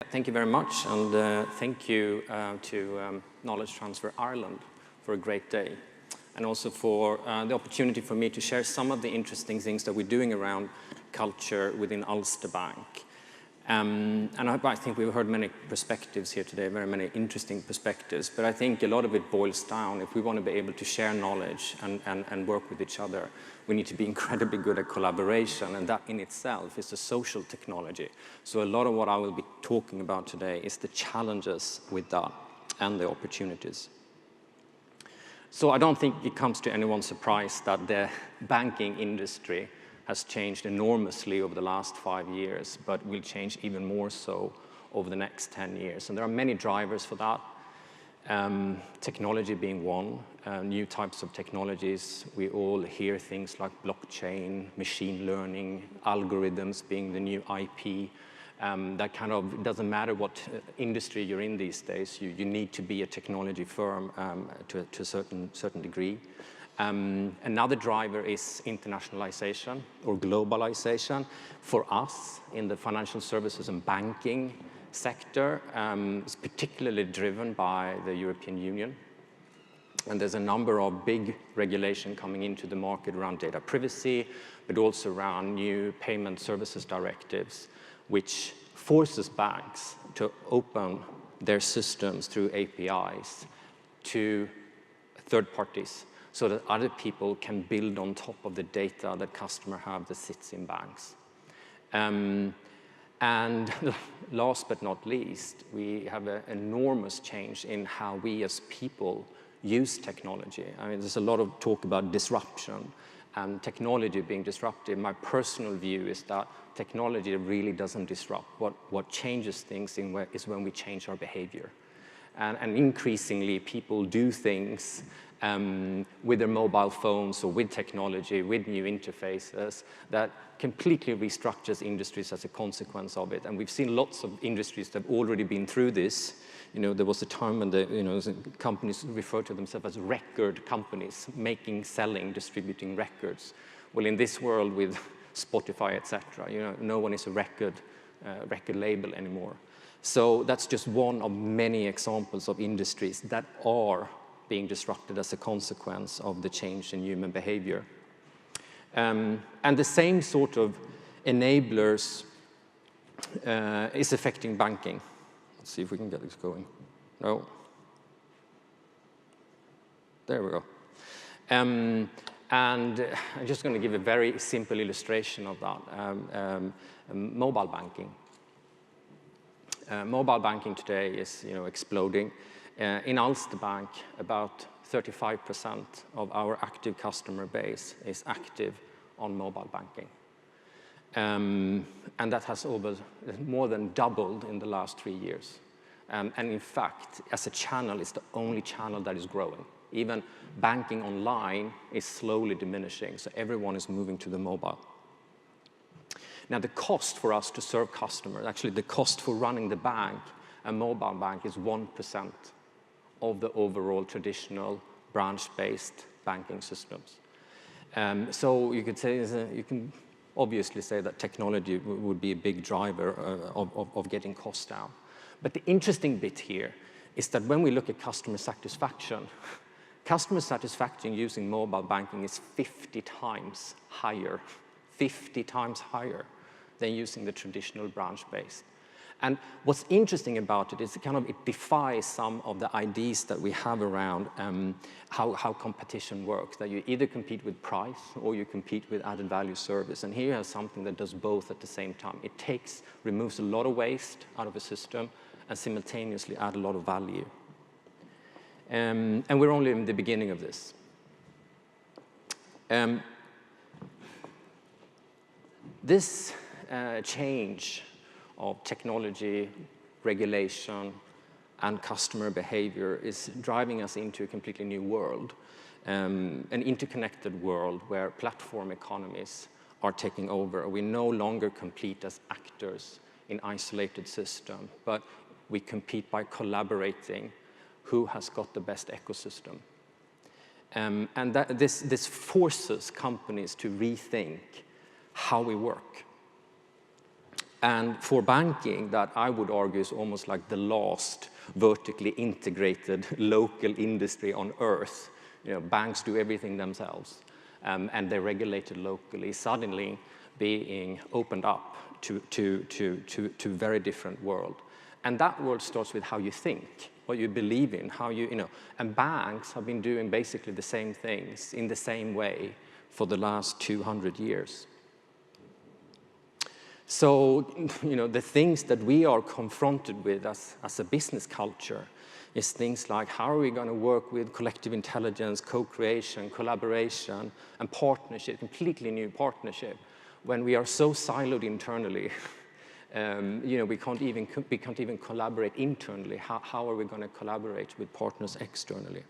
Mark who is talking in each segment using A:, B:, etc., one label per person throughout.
A: Thank you very much, and thank you to Knowledge Transfer Ireland for a great day, and also for the opportunity for me to share some of the interesting things that we're doing around culture within Ulster Bank. And I think we've heard many perspectives here today, very many interesting perspectives, but I think a lot of it boils down, if we want to be able to share knowledge and work with each other, we need to be incredibly good at collaboration, and that in itself is a social technology. So a lot of what I will be talking about today is the challenges with that and the opportunities. So I don't think it comes to anyone's surprise that the banking industry has changed enormously over the last 5 years, but will change even more so over the next 10 years. And there are many drivers for that. Technology being one, new types of technologies. We all hear things like blockchain, machine learning, algorithms being the new IP. That kind of doesn't matter what industry you're in these days. You need to be a technology firm to a certain degree. Another driver is internationalization or globalization. For us in the financial services and banking sector, it's particularly driven by the European Union. And there's a number of big regulation coming into the market around data privacy, but also around new payment services directives, which forces banks to open their systems through APIs to third parties, so that other people can build on top of the data that customers have that sits in banks. And last but not least, we have an enormous change in how we as people use technology. I mean, there's a lot of talk about disruption and technology being disruptive. My personal view is that technology really doesn't disrupt. What changes things is when we change our behavior. And increasingly, people do things with their mobile phones or with technology, with new interfaces that completely restructures industries as a consequence of it. And we've seen lots of industries that have already been through this. You know, there was a time when the companies referred to themselves as record companies, making, selling, distributing records. Well, in this world with Spotify, etc., no one is a record label anymore. So that's just one of many examples of industries that are being disrupted as a consequence of the change in human behavior. And the same sort of enablers is affecting banking. Let's see if we can get this going. No. There we go. And I'm just going to give a very simple illustration of that. Mobile banking. Mobile banking today is exploding. In Ulster Bank, about 35% of our active customer base is active on mobile banking. And that has more than doubled in the last 3 years. And in fact, as a channel, it's the only channel that is growing. Even banking online is slowly diminishing, so everyone is moving to the mobile. Now, the cost for us to serve customers, actually the cost for running the bank, a mobile bank, is 1% of the overall traditional branch-based banking systems. So you could say, you can obviously say that technology would be a big driver of getting costs down. But the interesting bit here is that when we look at customer satisfaction using mobile banking is 50 times higher, 50 times higher than using the traditional branch-based. And what's interesting about it is it defies some of the ideas that we have around how competition works, that you either compete with price or you compete with added value service. And here you have something that does both at the same time. It removes a lot of waste out of a system and simultaneously add a lot of value. And we're only in the beginning of this. This change of technology, regulation, and customer behavior is driving us into a completely new world, an interconnected world where platform economies are taking over. We no longer compete as actors in isolated systems, but we compete by collaborating who has got the best ecosystem. And this forces companies to rethink how we work. And for banking, that I would argue is almost like the last vertically integrated local industry on earth. Banks do everything themselves, and they're regulated locally, suddenly being opened up to very different world. And that world starts with how you think, what you believe in, and banks have been doing basically the same things in the same way for the last 200 years. So, the things that we are confronted with as a business culture is things like, how are we going to work with collective intelligence, co-creation, collaboration, and partnership, completely new partnership, when we are so siloed internally. We can't even collaborate internally. How are we going to collaborate with partners externally?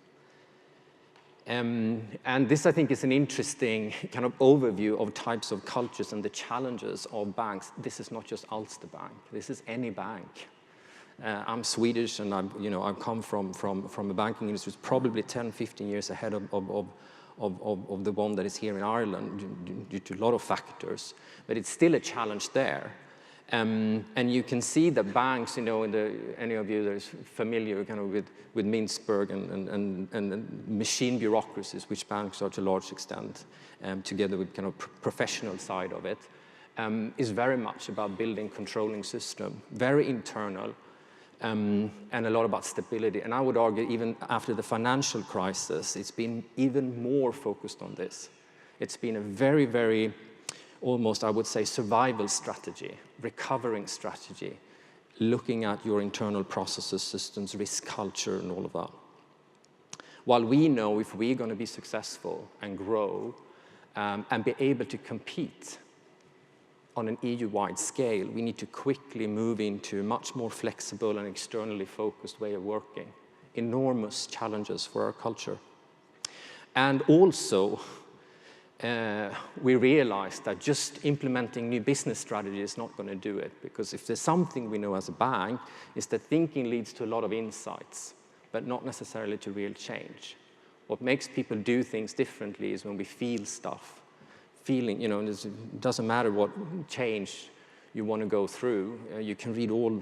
A: And this, I think, is an interesting kind of overview of types of cultures and the challenges of banks. This is not just Ulster Bank. This is any bank. I'm Swedish, and I've come from a banking industry that's probably 10, 15 years ahead of the one that is here in Ireland due to a lot of factors. But it's still a challenge there. And you can see that banks, any of you that is familiar kind of with Mintzberg and machine bureaucracies, which banks are to a large extent, together with kind of professional side of it, is very much about building controlling system, very internal, and a lot about stability. And I would argue even after the financial crisis, it's been even more focused on this. It's been a very, very almost, I would say, survival strategy, recovering strategy, looking at your internal processes, systems, risk culture, and all of that. While we know if we're going to be successful and grow and be able to compete on an EU-wide scale, we need to quickly move into a much more flexible and externally focused way of working. Enormous challenges for our culture. And also, we realized that just implementing new business strategy is not going to do it, because if there's something we know as a bank, is that thinking leads to a lot of insights, but not necessarily to real change. What makes people do things differently is when we feel stuff. Feeling, it doesn't matter what change you want to go through. You can read all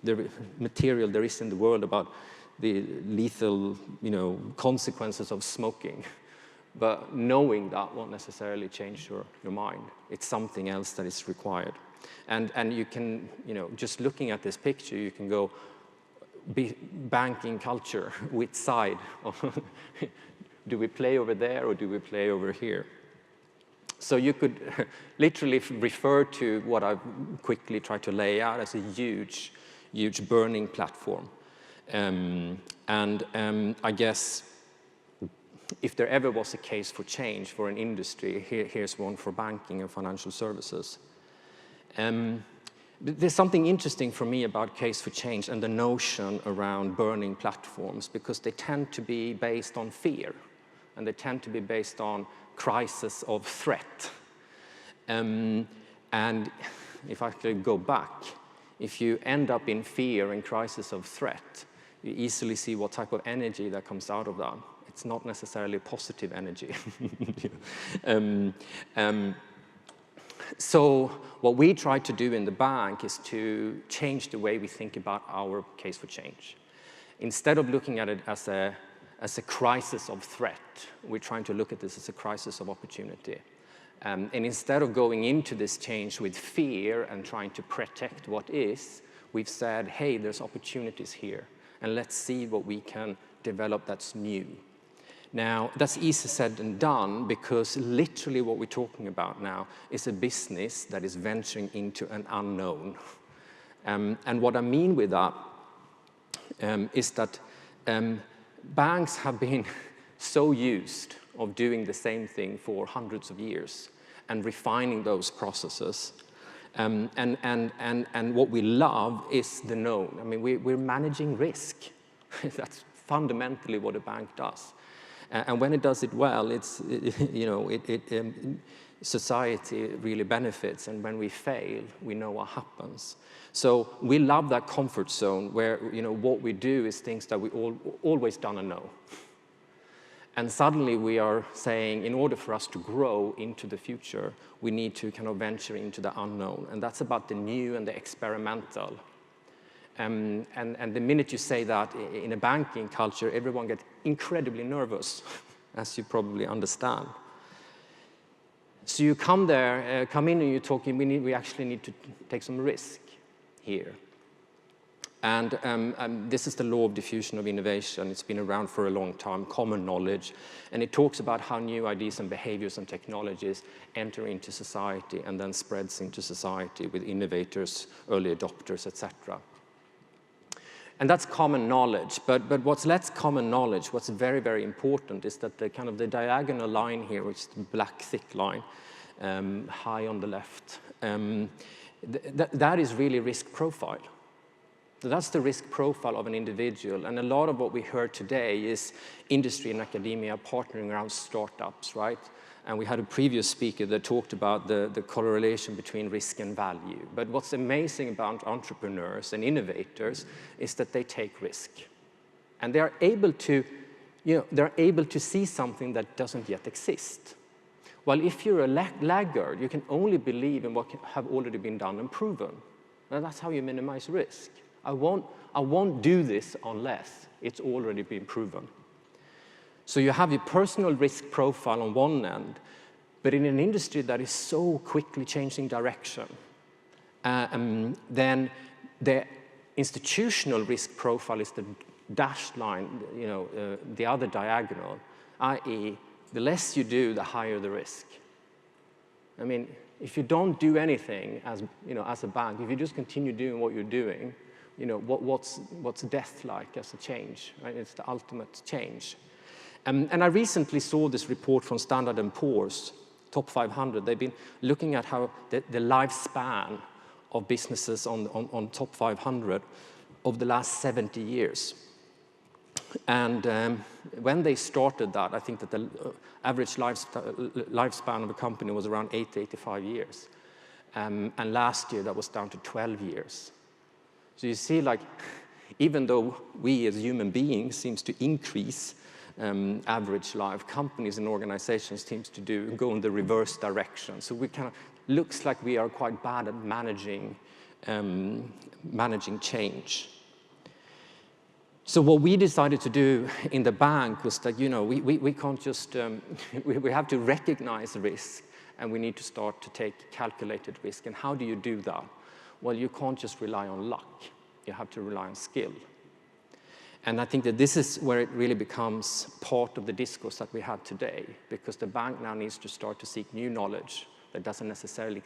A: the material there is in the world about the lethal, consequences of smoking. But knowing that won't necessarily change your mind. It's something else that is required. And you can, just looking at this picture, you can go, banking culture, which side? Do we play over there or do we play over here? So you could literally refer to what I've quickly tried to lay out as a huge, huge burning platform. I guess, if there ever was a case for change for an industry, here's one for banking and financial services. There's something interesting for me about case for change and the notion around burning platforms, because they tend to be based on fear, and they tend to be based on crisis of threat. And if I could go back, if you end up in fear and crisis of threat, you easily see what type of energy that comes out of that. It's not necessarily positive energy. So what we try to do in the bank is to change the way we think about our case for change. Instead of looking at it as a crisis of threat, we're trying to look at this as a crisis of opportunity. And instead of going into this change with fear and trying to protect what is, we've said, hey, there's opportunities here, and let's see what we can develop that's new. Now, that's easier said than done, because literally what we're talking about now is a business that is venturing into an unknown. And what I mean with that is that banks have been so used of doing the same thing for hundreds of years and refining those processes. And what we love is the known. I mean, we're managing risk. That's fundamentally what a bank does. And when it does it well, society really benefits. And when we fail, we know what happens. So we love that comfort zone where what we do is things that we always done and know. And suddenly we are saying, in order for us to grow into the future, we need to kind of venture into the unknown. And that's about the new and the experimental. And the minute you say that in a banking culture, everyone gets incredibly nervous, as you probably understand. So you come in and you're talking, we actually need to take some risk here. And this is the law of diffusion of innovation. It's been around for a long time, common knowledge. And it talks about how new ideas and behaviors and technologies enter into society and then spreads into society with innovators, early adopters, etc. And that's common knowledge. But what's less common knowledge, what's very, very important is that the kind of the diagonal line here, which is the black thick line, high on the left, that is really risk profile. So that's the risk profile of an individual. And a lot of what we heard today is industry and academia partnering around startups, right? And we had a previous speaker that talked about the correlation between risk and value. But what's amazing about entrepreneurs and innovators is that they take risk. And they're able to, they're able to see something that doesn't yet exist. While if you're a laggard, you can only believe in what have already been done and proven. And that's how you minimize risk. I won't do this unless it's already been proven. So you have your personal risk profile on one end, but in an industry that is so quickly changing direction, then the institutional risk profile is the dashed line, the other diagonal, i.e., the less you do, the higher the risk. I mean, if you don't do anything as a bank, if you just continue doing what you're doing, what's death like as a change, right? It's the ultimate change. And I recently saw this report from Standard & Poor's, top 500. They've been looking at how the lifespan of businesses on top 500 over the last 70 years. And when they started that, I think that the average lifespan of a company was around 8 to 85 years. And last year, that was down to 12 years. So you see, like, even though we as human beings seems to increase average life, companies and organizations seems to go in the reverse direction. So we kind of looks like we are quite bad at managing change. So what we decided to do in the bank was that we can't just we have to recognize risk, and we need to start to take calculated risk. And how do you do that? Well, you can't just rely on luck. You have to rely on skill. And I think that this is where it really becomes part of the discourse that we have today, because the bank now needs to start to seek new knowledge that doesn't necessarily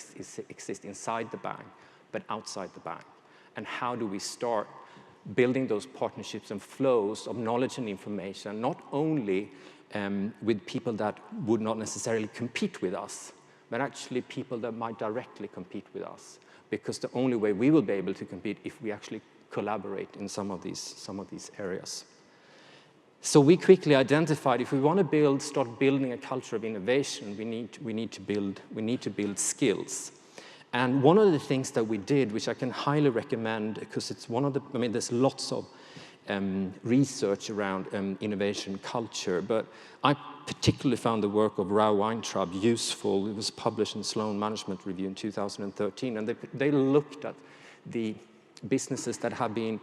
A: exist inside the bank, but outside the bank. And how do we start building those partnerships and flows of knowledge and information, not only with people that would not necessarily compete with us, but actually people that might directly compete with us. Because the only way we will be able to compete if we actually collaborate in some of these areas. So we quickly identified if we want to start building a culture of innovation, we need to build skills. And one of the things that we did, which I can highly recommend, because it's there's lots of research around innovation culture, but I particularly found the work of Rao Weintraub useful. It was published in Sloan Management Review in 2013, and they looked at the businesses that have been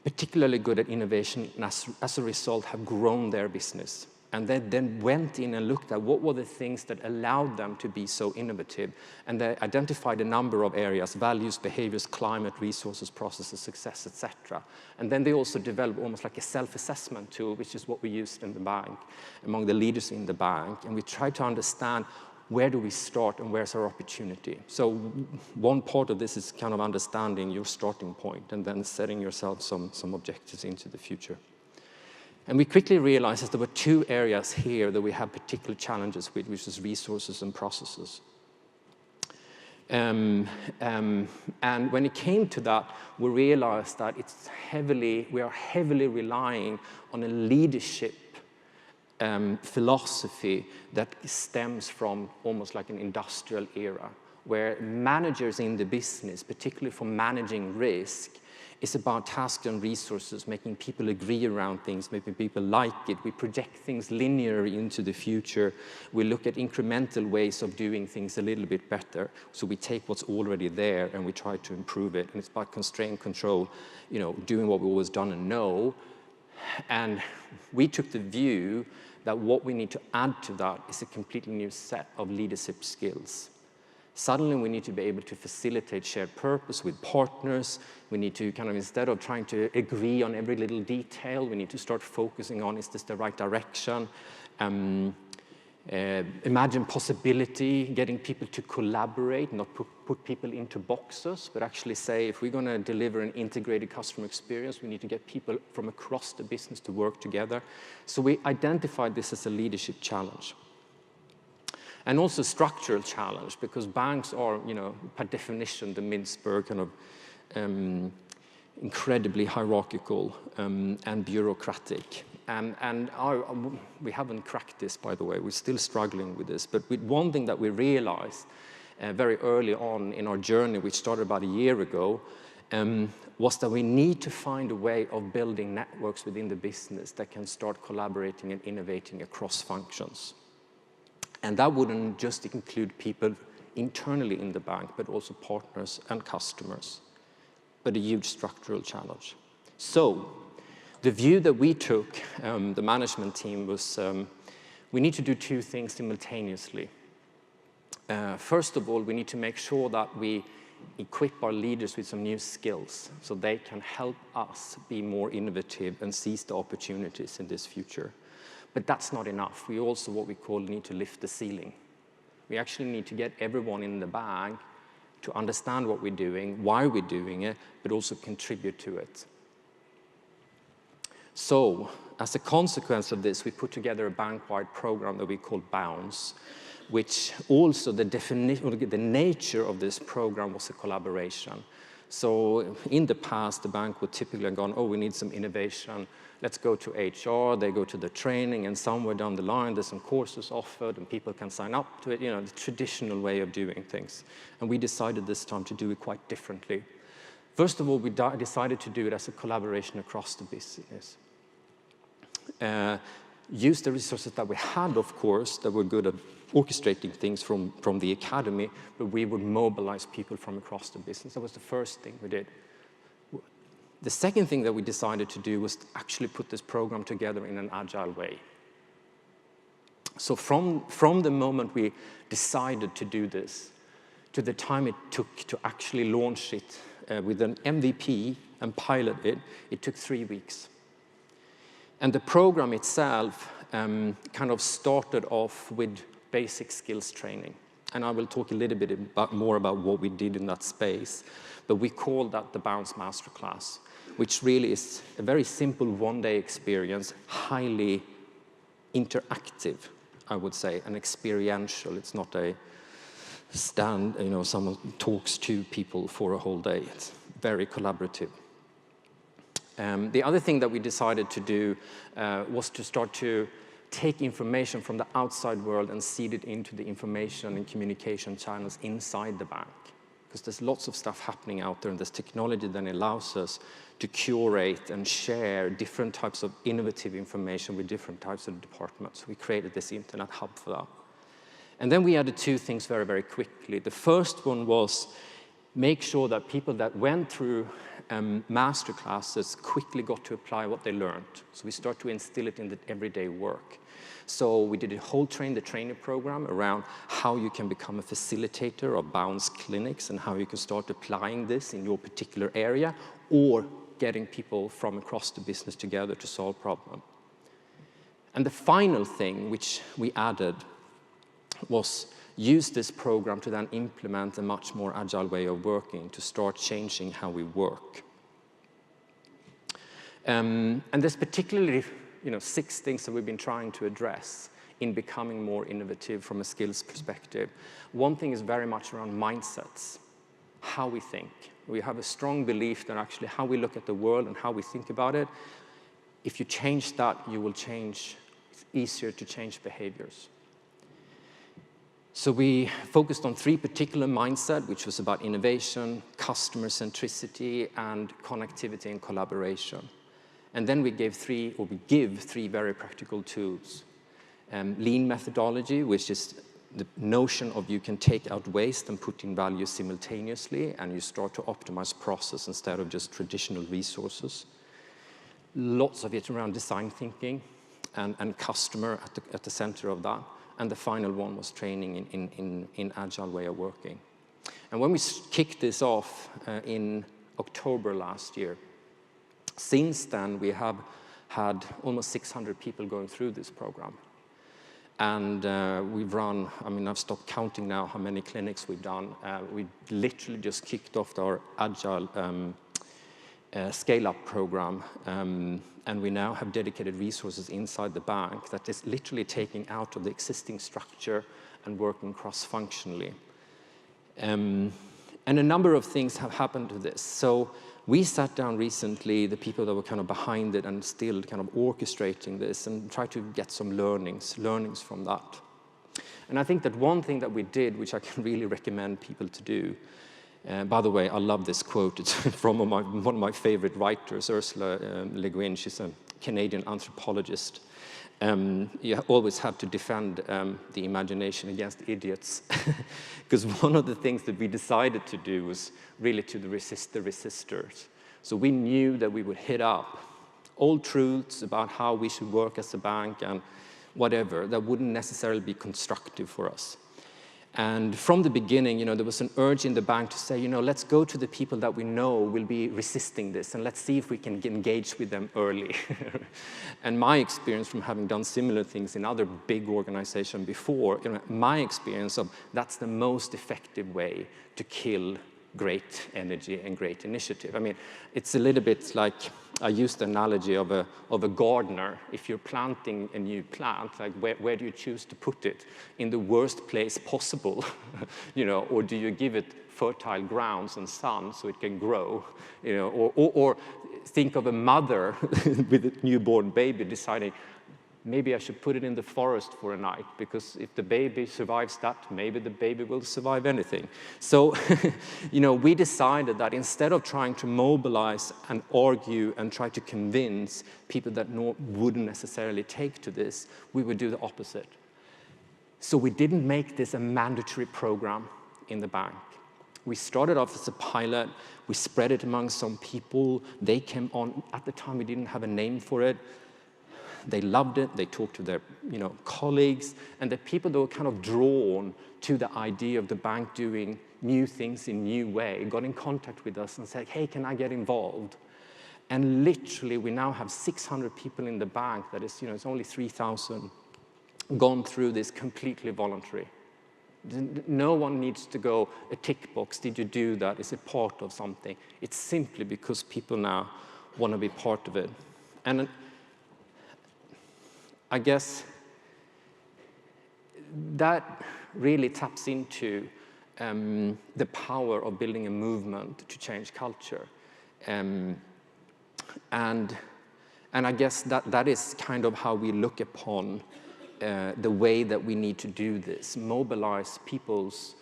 A: particularly good at innovation, and as a result have grown their business. And they then went in and looked at what were the things that allowed them to be so innovative. And they identified a number of areas: values, behaviors, climate, resources, processes, success, etc. And then they also developed almost like a self-assessment tool, which is what we used in the bank, among the leaders in the bank. And we tried to understand, where do we start and where's our opportunity? So one part of this is kind of understanding your starting point and then setting yourself some objectives into the future. And we quickly realized that there were two areas here that we had particular challenges with, which is resources and processes. And when it came to that, we realized that we are heavily relying on a leadership philosophy that stems from almost like an industrial era, where managers in the business, particularly for managing risk, It's about tasks and resources, making people agree around things, making people like it. We project things linearly into the future. We look at incremental ways of doing things a little bit better. So we take what's already there and we try to improve it. And it's about constraint control, doing what we've always done and know. And we took the view that what we need to add to that is a completely new set of leadership skills. Suddenly, we need to be able to facilitate shared purpose with partners. We need to kind of, instead of trying to agree on every little detail, we need to start focusing on, is this the right direction? Imagine possibility, getting people to collaborate, not put people into boxes, but actually say, if we're going to deliver an integrated customer experience, we need to get people from across the business to work together. So we identified this as a leadership challenge. And also structural challenge, because banks are, by definition, the Mintzberg kind of incredibly hierarchical and bureaucratic. And we haven't cracked this, by the way. We're still struggling with this. But one thing that we realized very early on in our journey, which started about a year ago, was that we need to find a way of building networks within the business that can start collaborating and innovating across functions. And that wouldn't just include people internally in the bank, but also partners and customers. But a huge structural challenge. So the view that we took, the management team, was we need to do two things simultaneously. First of all, we need to make sure that we equip our leaders with some new skills so they can help us be more innovative and seize the opportunities in this future. But that's not enough. We also, what we call, need to lift the ceiling. We actually need to get everyone in the bank to understand what we're doing, why we're doing it, but also contribute to it. So, as a consequence of this, we put together a bank-wide program that we call Bounce, which also the nature of this program was a collaboration. So in the past, the bank would typically have gone, we need some innovation. Let's go to HR, they go to the training, and somewhere down the line, there's some courses offered, and people can sign up to it, the traditional way of doing things. And we decided this time to do it quite differently. First of all, we decided to do it as a collaboration across the business. Use the resources that we had, of course, that were good at orchestrating things from the academy, but we would mobilize people from across the business. That was the first thing we did. The second thing that we decided to do was to actually put this program together in an agile way. So from the moment we decided to do this to the time it took to actually launch it with an MVP and pilot it, it took 3 weeks. And the program itself kind of started off with basic skills training. And I will talk a little bit more about what we did in that space. But we call that the Bounce Masterclass, which really is a very simple one-day experience, highly interactive, I would say, and experiential. It's not a someone talks to people for a whole day. It's very collaborative. The other thing that we decided to do was to start to take information from the outside world and seed it into the information and communication channels inside the bank. Because there's lots of stuff happening out there, and there's technology that allows us to curate and share different types of innovative information with different types of departments. We created this internet hub for that. And then we added two things very, very quickly. The first one was make sure that people that went through master classes quickly got to apply what they learned. So we start to instill it in the everyday work. So we did a whole train the trainer program around how you can become a facilitator of Bounce clinics and how you can start applying this in your particular area or getting people from across the business together to solve problems. And the final thing which we added was use this program to then implement a much more agile way of working to start changing how we work. And there's particularly 6 things that we've been trying to address in becoming more innovative from a skills perspective. One thing is very much around mindsets, how we think. We have a strong belief that actually how we look at the world and how we think about it, if you change that, you will change, it's easier to change behaviors. So we focused on 3 particular mindsets, which was about innovation, customer centricity, and connectivity and collaboration. And then we give 3 very practical tools. Lean methodology, which is the notion of you can take out waste and put in value simultaneously, and you start to optimize process instead of just traditional resources. Lots of it around design thinking and customer at the center of that. And the final one was training in Agile way of working. And when we kicked this off in October last year, since then we have had almost 600 people going through this program. And we've run, I mean, I've stopped counting now how many clinics we've done. We literally just kicked off our Agile scale-up program. And we now have dedicated resources inside the bank that is literally taking out of the existing structure and working cross-functionally. And a number of things have happened to this. So we sat down recently, the people that were kind of behind it and still kind of orchestrating this, and tried to get some learnings from that. And I think that one thing that we did, which I can really recommend people to do, by the way, I love this quote. It's from one of my favorite writers, Ursula Le Guin. She's a Canadian anthropologist. You always have to defend the imagination against idiots. Because one of the things that we decided to do was really to resist the resistors. So we knew that we would hit up old truths about how we should work as a bank and whatever that wouldn't necessarily be constructive for us. And from the beginning, you know, there was an urge in the bank to say, you know, let's go to the people that we know will be resisting this, and let's see if we can engage with them early. And my experience from having done similar things in other big organizations before, you know, my experience of that's the most effective way to kill great energy and great initiative. I mean, it's a little bit like, I used the analogy of a gardener. If you're planting a new plant, like where do you choose to put it? In the worst place possible, you know, or do you give it fertile grounds and sun so it can grow, you know, or think of a mother with a newborn baby deciding, maybe I should put it in the forest for a night, because if the baby survives that, maybe the baby will survive anything. So, you know, we decided that instead of trying to mobilize and argue and try to convince people that wouldn't necessarily take to this, we would do the opposite. So we didn't make this a mandatory program in the bank. We started off as a pilot. We spread it among some people. They came on. At the time, we didn't have a name for it. They loved it. They talked to their, you know, colleagues, and the people that were kind of drawn to the idea of the bank doing new things in new way got in contact with us and said, hey, can I get involved? And literally, we now have 600 people in the bank that is, you know, it's only 3,000 gone through this completely voluntary. No one needs to go a tick box. Did you do that? Is it part of something? It's simply because people now want to be part of it. And I guess that really taps into the power of building a movement to change culture. And I guess that is kind of how we look upon the way that we need to do this, mobilize people's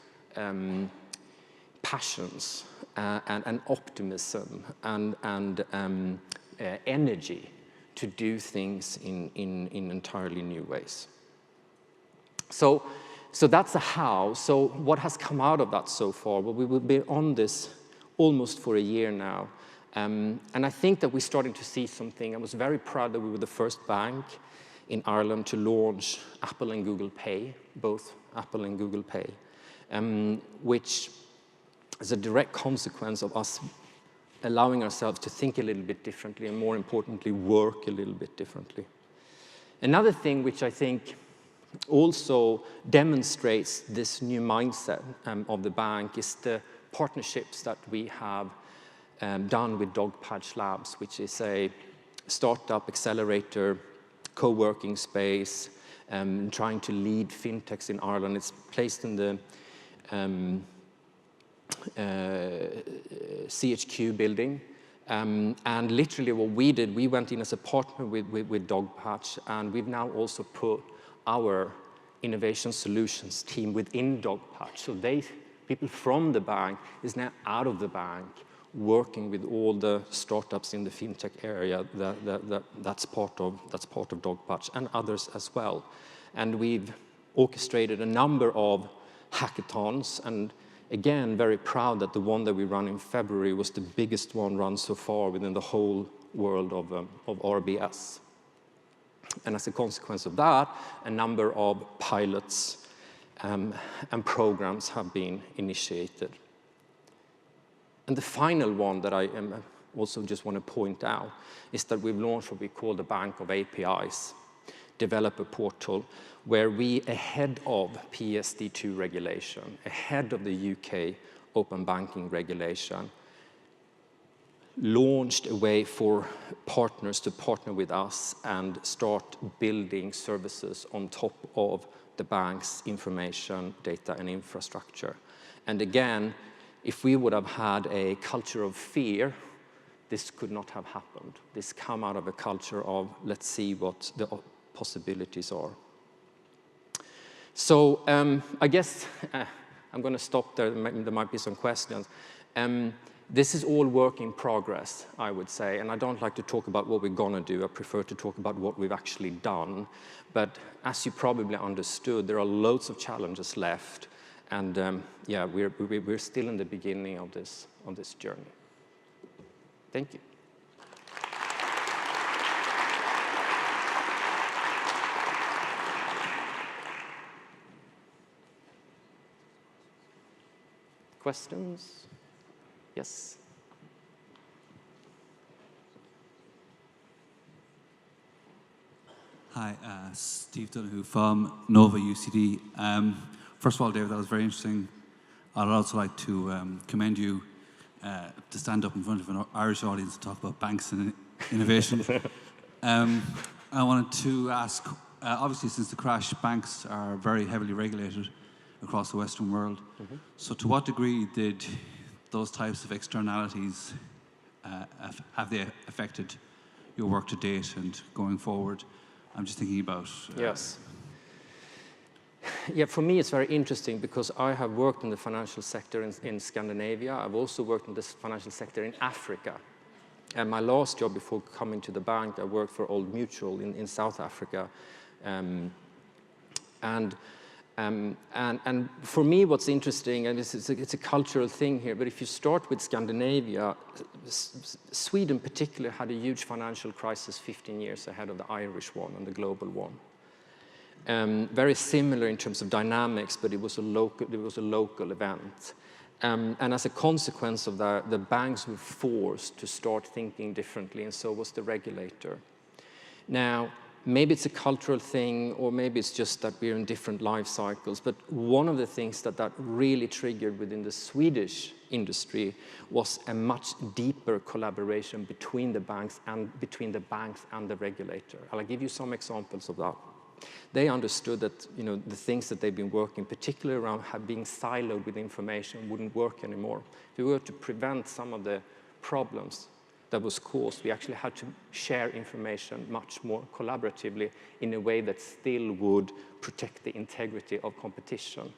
A: passions and optimism and energy to do things in entirely new ways. So that's the how. So what has come out of that so far? Well, we will be on this almost for a year now. And I think that we're starting to see something. I was very proud that we were the first bank in Ireland to launch Apple and Google Pay, both Apple and Google Pay, which is a direct consequence of us allowing ourselves to think a little bit differently and, more importantly, work a little bit differently. Another thing which I think also demonstrates this new mindset of the bank is the partnerships that we have done with Dogpatch Labs, which is a startup accelerator, co-working space, trying to lead fintechs in Ireland. It's placed in the CHQ building. And literally what we did, we went in as a partner with Dogpatch, and we've now also put our innovation solutions team within Dogpatch. So people from the bank is now out of the bank, working with all the startups in the fintech area that's part of Dogpatch and others as well. And we've orchestrated a number of hackathons, and again, very proud that the one that we ran in February was the biggest one run so far within the whole world of RBS. And as a consequence of that, a number of pilots and programs have been initiated. And the final one that I also just want to point out is that we've launched what we call the Bank of APIs, developer portal, where we, ahead of PSD2 regulation, ahead of the UK open banking regulation, launched a way for partners to partner with us and start building services on top of the bank's information, data, and infrastructure. And again, if we would have had a culture of fear, this could not have happened. This come out of a culture of, let's see what the possibilities are. So I guess I'm going to stop there. There might be some questions. This is all work in progress, I would say, and I don't like to talk about what we're going to do. I prefer to talk about what we've actually done. But as you probably understood, there are loads of challenges left, and yeah, we're still in the beginning of this journey. Thank you. Questions? Yes.
B: Hi, Steve Donoghue from Nova UCD. First of all, David, that was very interesting. I'd also like to commend you to stand up in front of an Irish audience and talk about banks and innovation. I wanted to ask, obviously since the crash, banks are very heavily regulated across the Western world. Mm-hmm. So to what degree did those types of externalities have they affected your work to date and going forward? I'm just thinking about...
A: Yes. Yeah, for me it's very interesting because I have worked in the financial sector in Scandinavia. I've also worked in the financial sector in Africa. And my last job before coming to the bank, I worked for Old Mutual in South Africa. And for me, what's interesting, and it's a cultural thing here, but if you start with Scandinavia, Sweden particularly had a huge financial crisis 15 years ahead of the Irish one and the global one. Very similar in terms of dynamics, but it was a local event. And as a consequence of that, the banks were forced to start thinking differently, and so was the regulator. Now, maybe it's a cultural thing, or maybe it's just that we're in different life cycles, but one of the things that really triggered within the Swedish industry was a much deeper collaboration between the banks and the regulator. I'll give you some examples of that. They understood that the things that they've been working, particularly around being siloed with information, wouldn't work anymore. If we were to prevent some of the problems that was caused, we actually had to share information much more collaboratively in a way that still would protect the integrity of competition.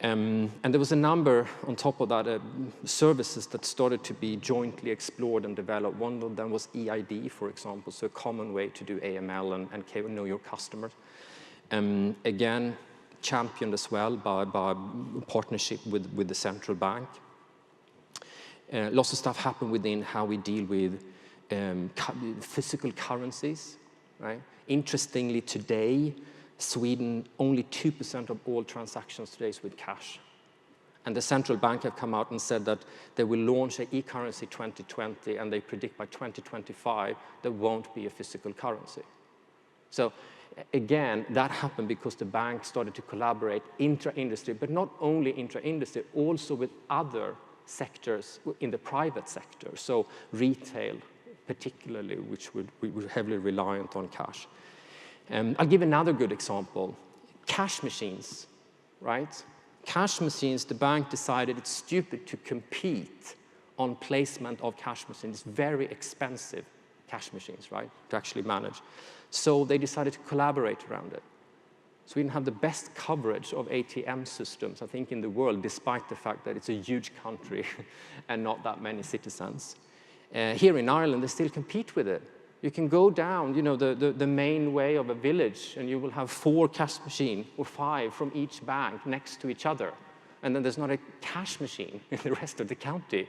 A: And there was a number on top of that, services that started to be jointly explored and developed. One of them was EID, for example, so a common way to do AML and know your customers. Again, championed as well by partnership with the central bank. Lots of stuff happened within how we deal with physical currencies, right? Interestingly, today, Sweden, only 2% of all transactions today is with cash. And the central bank have come out and said that they will launch an e-currency 2020, and they predict by 2025 there won't be a physical currency. So again, that happened because the bank started to collaborate intra-industry, but not only intra-industry, also with other sectors in the private sector, so retail particularly, which we were heavily reliant on cash. I'll give another good example. Cash machines, right? Cash machines, the bank decided it's stupid to compete on placement of cash machines. It's very expensive, cash machines, right, to actually manage. So they decided to collaborate around it. Sweden have the best coverage of ATM systems, I think, in the world, despite the fact that it's a huge country and not that many citizens. Here in Ireland, they still compete with it. You can go down, you know, the main way of a village, and you will have 4 cash machines or 5 from each bank next to each other. And then there's not a cash machine in the rest of the county.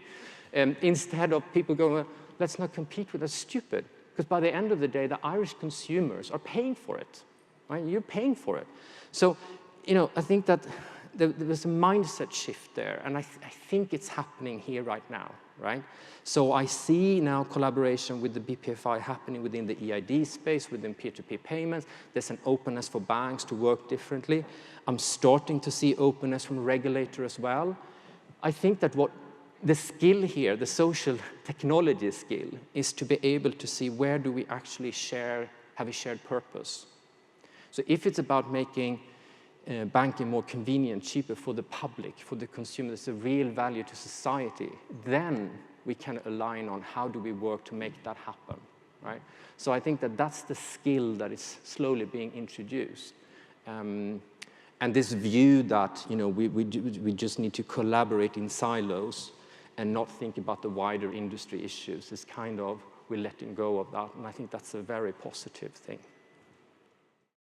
A: Instead of people going, let's not compete with that, stupid. Because by the end of the day, the Irish consumers are paying for it. Right? You're paying for it. So, you know, I think that there's a mindset shift there, and I think it's happening here right now, right? So I see now collaboration with the BPFI happening within the EID space, within peer-to-peer payments. There's an openness for banks to work differently. I'm starting to see openness from regulator as well. I think that what the skill here, the social technology skill, is to be able to see where do we actually have a shared purpose. So if it's about making banking more convenient, cheaper for the public, for the consumer, there's a real value to society, then we can align on how do we work to make that happen, right? So I think that that's the skill that is slowly being introduced. And this view that, you know, we just need to collaborate in silos and not think about the wider industry issues is kind of, we're letting go of that, and I think that's a very positive thing.